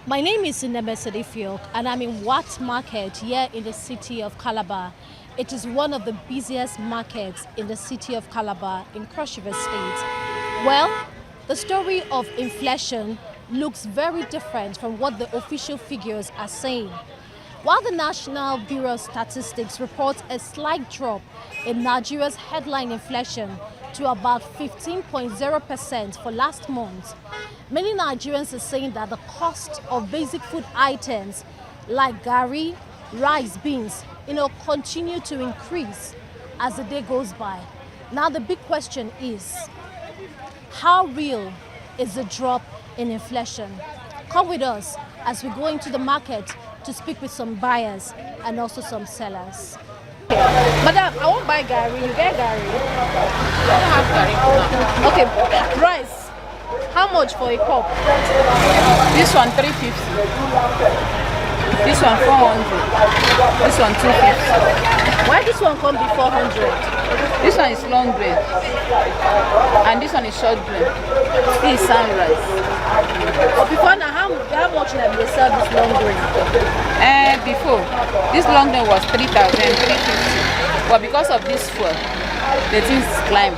My name is Enugu and I'm in Wat Market here in the city of Calabar. It is one of the busiest markets in the city of Calabar in Cross River State. Well, the story of inflation looks very different from what the official figures are saying. While the National Bureau of Statistics reports a slight drop in Nigeria's headline inflation to about 15.0% for last month, many Nigerians are saying that the cost of basic food items like gari, rice, beans, continue to increase as the day goes by. Now the big question is, how real is the drop in inflation? Come with us as we go into the market to speak with some buyers and also some sellers. Madam, I won't buy gari. You get gari? I don't have gari now. Okay, rice. How much for a cup? This one 350. This one 400. This one 250. Why this one come be 400? This one is long grain. And this one is short grain. This is sunrise. But before now, how much have they sell this long grain? Before, this long grain was 3,350. But because of this fuel, the things climb.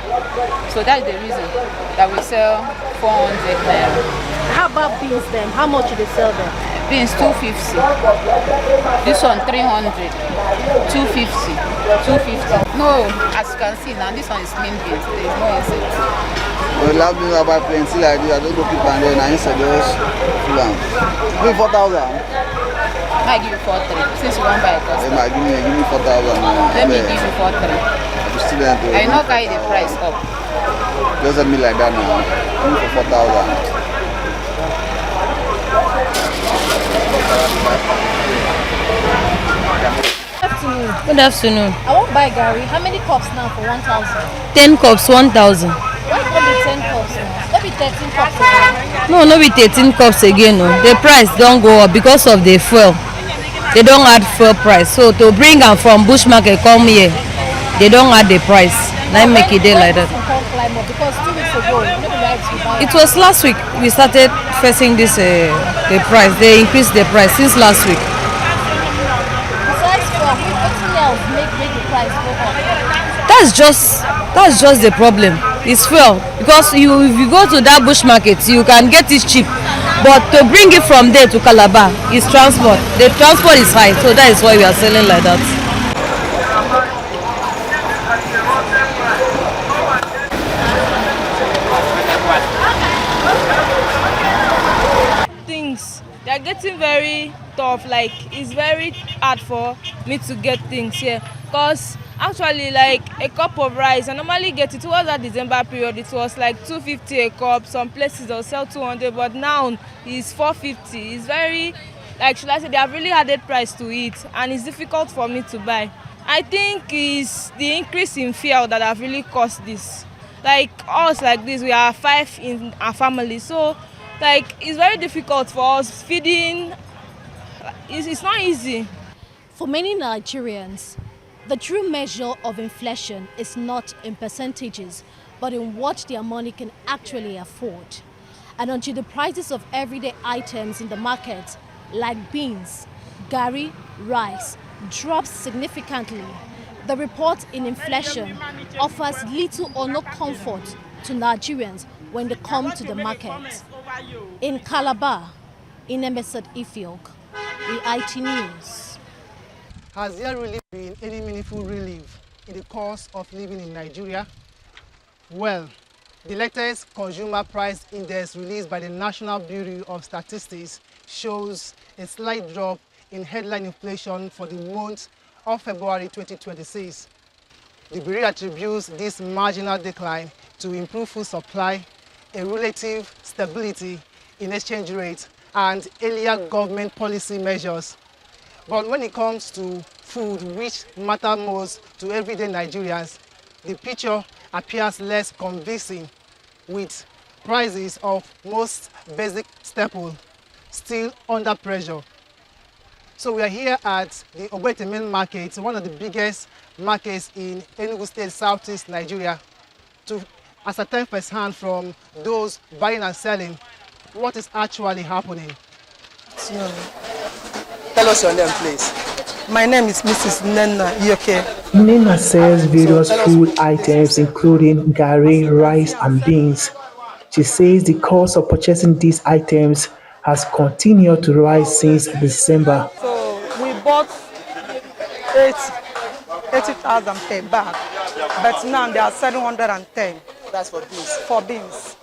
So that's the reason that we sell 400 naira. How about beans then? How much do they sell them? Beans 250. This one 300. 250. 250. No, as you can see now, this one is clean beans. There is no insect. Well, last beans are about plenty like this. I don't go keep and then I inside just full am. Give me 4,000. I give you 4,300 since you want buy a custom. Give me 4,000. Let me give you 4,300. I'm student. I will not carry the price up. Just let me like that now. Give me for 4,000. Good afternoon. I won't buy gari. How many cups now for 1,000? 10 cups, 1,000. Why not be 10 cups now? Maybe 13 cups again. No, be 13 cups again. No. The price don't go up because of the fuel. They don't add fuel price. So to bring them from bush market come here, they don't add the price. Now make it day like that. Because 2 weeks ago, it was last week we started facing this the price. They increased the price since last week. Besides fuel, what else make the price go up? That's just the problem. It's fuel because if you go to that bush market, you can get it cheap. But to bring it from there to Calabar is transport. The transport is high, so that is why we are selling like that. They're getting very tough. Like, it's very hard for me to get things here, because actually, like, a cup of rice, I normally get it towards that December period. It was like 250 a cup. Some places they'll sell 200, but now it's 450. It's very, like, should I say, they have really added price to it, and it's difficult for me to buy. I think it's the increase in fuel that have really caused this. Like us, like this, we are 5 in our family, so like it's very difficult for us feeding. It's not easy. For many Nigerians, the true measure of inflation is not in percentages, but in what their money can actually afford. And until the prices of everyday items in the market, like beans, gari, rice, drops significantly, the report in inflation offers little or no comfort to Nigerians when they come to the market. In Calabar, in Enugu, IT News. Has there really been any meaningful relief in the cost of living in Nigeria? Well, the latest consumer price index released by the National Bureau of Statistics shows a slight drop in headline inflation for the month of February 2026. The Bureau attributes this marginal decline to improved food supply, a relative stability in exchange rate, and earlier government policy measures. But when it comes to food, which matter most to everyday Nigerians, the picture appears less convincing, with prices of most basic staples still under pressure. So we are here at the Ogbetemen market, one of the biggest markets in Enugu State, Southeast Nigeria, to ascertain firsthand from those buying and selling what is actually happening. afternoon. Tell us your name, please. My name is Mrs. Nenna Yoke. Nena sells various food items including gari, rice and beans. She says the cost of purchasing these items has continued to rise since December. So we bought 80,000 per bag, but now they are 710. That's for beans. For beans,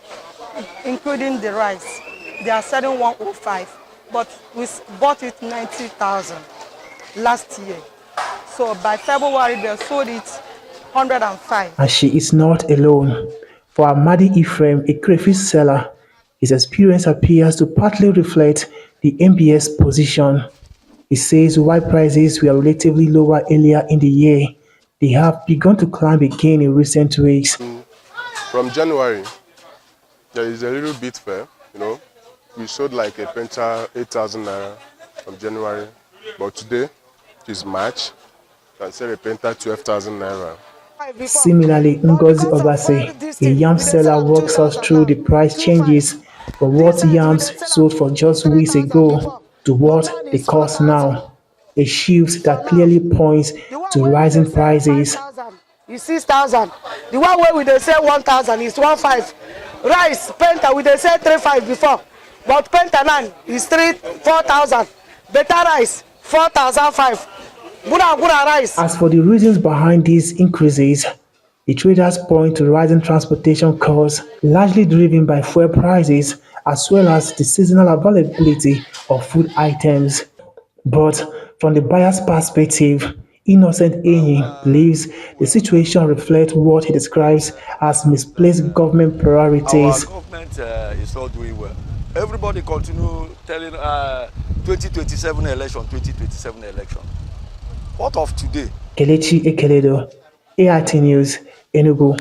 including the rice, they are selling 105, but we bought it 90,000 last year. So by February they sold it 105. And she is not alone. For Amadi Ephraim, a crayfish seller, his experience appears to partly reflect the MBS position. He says while prices were relatively lower earlier in the year, they have begun to climb again in recent weeks. From January, there is a little bit fair, We sold like a penta 8,000 naira from January, but today it is March. I sell a penta 12,000 naira. Similarly, Ngozi Obase, a yam seller, walks us through the price changes from what yams sold for just weeks ago to what they cost now. A shift that clearly points to rising prices. It's 6,000. The one where we they say 1,000 is 1,500. Rice, penta, we they say 3,500 before. But penta now is 4,000. Better rice, 4,500. Gura rice. As for the reasons behind these increases, the traders point to rising transportation costs, largely driven by fuel prices, as well as the seasonal availability of food items. But from the buyer's perspective, Innocent Enyi believes the situation reflects what he describes as misplaced government priorities. Our government is not doing well. Everybody continue telling 2027 election, 2027 election. What of today? Kelechi Ekeledo, AIT News, Enugu.